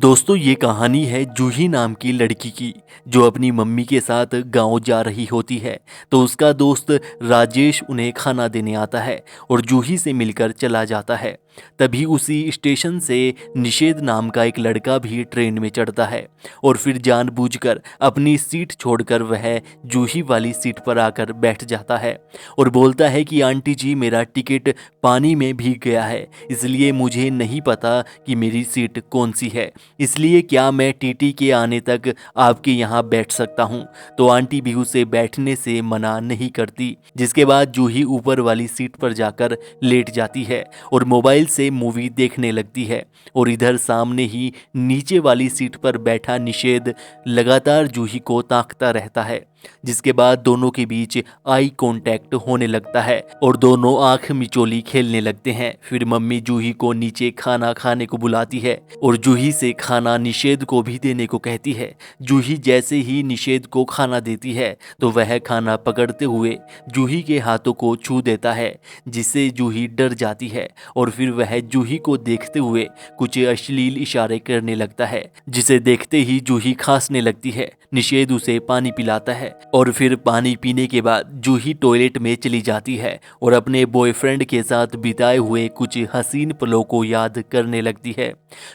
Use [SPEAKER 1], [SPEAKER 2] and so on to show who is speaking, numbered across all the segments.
[SPEAKER 1] दोस्तों ये कहानी है जूही नाम की लड़की की जो अपनी मम्मी के साथ गांव जा रही होती है। तो उसका दोस्त राजेश उन्हें खाना देने आता है और जूही से मिलकर चला जाता है। तभी उसी स्टेशन से निषेध नाम का एक लड़का भी ट्रेन में चढ़ता है और फिर जानबूझकर अपनी सीट छोड़कर वह जूही वाली सीट पर आकर बैठ जाता है और बोलता है कि आंटी जी मेरा टिकट पानी में भीग गया है, इसलिए मुझे नहीं पता कि मेरी सीट कौन सी है, इसलिए क्या मैं टीटी के आने तक आपके यहाँ बैठ सकता हूँ। तो आंटी भी उसे बैठने से मना नहीं करती, जिसके बाद जूही ऊपर वाली सीट पर जाकर लेट जाती है और मोबाइल से मूवी देखने लगती है। और इधर सामने ही नीचे वाली सीट पर बैठा निषेध लगातार जूही को ताकता रहता है, जिसके बाद दोनों के बीच आई कांटेक्ट होने लगता है और दोनों आंख मिचोली खेलने लगते हैं। फिर मम्मी जूही को नीचे खाना खाने को बुलाती है और जूही से खाना निषेध को भी देने को कहती है। जूही जैसे ही निषेध को खाना देती है तो वह खाना पकड़ते हुए जूही के हाथों को छू देता है, जिससे जूही डर जाती है और फिर वह जूही को देखते हुए कुछ अश्लील इशारे करने लगता है, जिसे देखते ही जूही खांसने लगती है। निषेध उसे पानी पिलाता है और फिर पानी पीने के बाद जूही टॉयलेट में चली जाती है और अपने बॉयफ्रेंड के साथ बिताए हुए कुछ हसीन पलों को याद करने लगती है।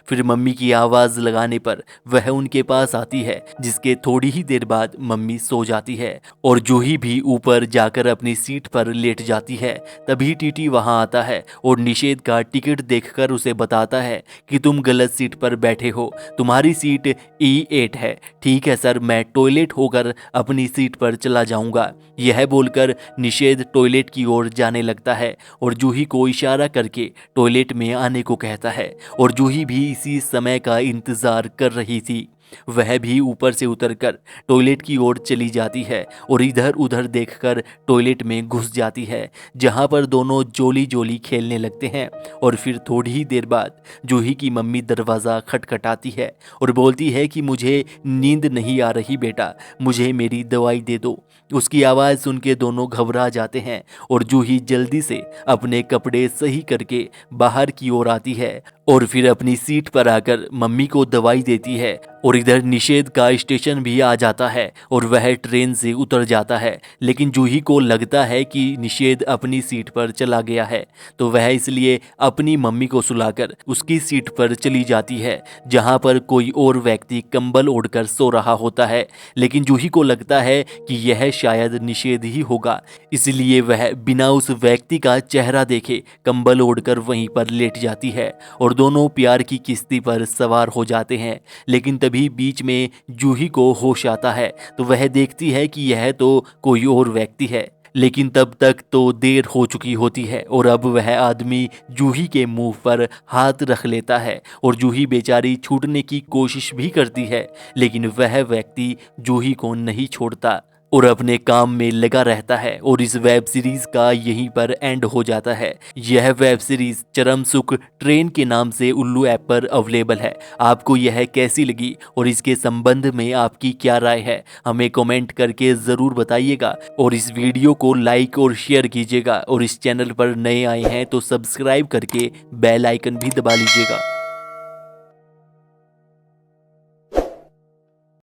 [SPEAKER 1] फिर मम्मी की आवाज़ लगाने पर वह उनके पास आती है, जिसके थोड़ी ही देर बाद मम्मी सो जाती है और जूही भी ऊपर जाकर अपनी सीट पर लेट जाती है। तभी टीटी वहां आता है और निषेध का टिकट देखकर उसे बताता है कि तुम गलत सीट पर बैठे हो, तुम्हारी सीट E8 है। ठीक है सर, मैं टॉयलेट होकर अपनी सीट पर चला जाऊंगा। यह बोलकर निषेध टॉयलेट की ओर जाने लगता है और जूही को इशारा करके टॉयलेट में आने को कहता है और जूही भी इसी समय का इंतजार कर रही थी। वह भी ऊपर से उतरकर टॉयलेट की ओर चली जाती है और इधर उधर देखकर टॉयलेट में घुस जाती है, जहां पर दोनों जोली जोली खेलने लगते हैं। और फिर थोड़ी ही देर बाद जूही की मम्मी दरवाज़ा खटखटाती है और बोलती है कि मुझे नींद नहीं आ रही बेटा, मुझे मेरी दवाई दे दो। उसकी आवाज़ सुन के दोनों घबरा जाते हैं और जूही जल्दी से अपने कपड़े सही करके बाहर की ओर आती है और फिर अपनी सीट पर आकर मम्मी को दवाई देती है। और इधर निषेध का स्टेशन भी आ जाता है और वह ट्रेन से उतर जाता है, लेकिन जूही को लगता है कि निषेध अपनी सीट पर चला गया है, तो वह इसलिए अपनी मम्मी को सुलाकर उसकी सीट पर चली जाती है, जहां पर कोई और व्यक्ति कंबल ओढ़कर सो रहा होता है। लेकिन जूही को लगता है कि यह शायद निषेध ही होगा, इसलिए वह बिना उस व्यक्ति का चेहरा देखे कंबल ओढ़कर वहीं पर लेट जाती है और दोनों प्यार की किश्ती पर सवार हो जाते हैं। लेकिन तभी बीच में जूही को होश आता है तो वह देखती है कि यह तो कोई और व्यक्ति है, लेकिन तब तक तो देर हो चुकी होती है और अब वह आदमी जूही के मुंह पर हाथ रख लेता है और जूही बेचारी छूटने की कोशिश भी करती है, लेकिन वह व्यक्ति जूही को नहीं छोड़ता और अपने काम में लगा रहता है। और इस वेब सीरीज का यहीं पर एंड हो जाता है। यह वेब सीरीज चरम सुख ट्रेन के नाम से उल्लू ऐप पर अवेलेबल है। आपको यह कैसी लगी और इसके संबंध में आपकी क्या राय है, हमें कमेंट करके ज़रूर बताइएगा और इस वीडियो को लाइक और शेयर कीजिएगा और इस चैनल पर नए आए हैं तो सब्सक्राइब करके बेल आइकन भी दबा लीजिएगा।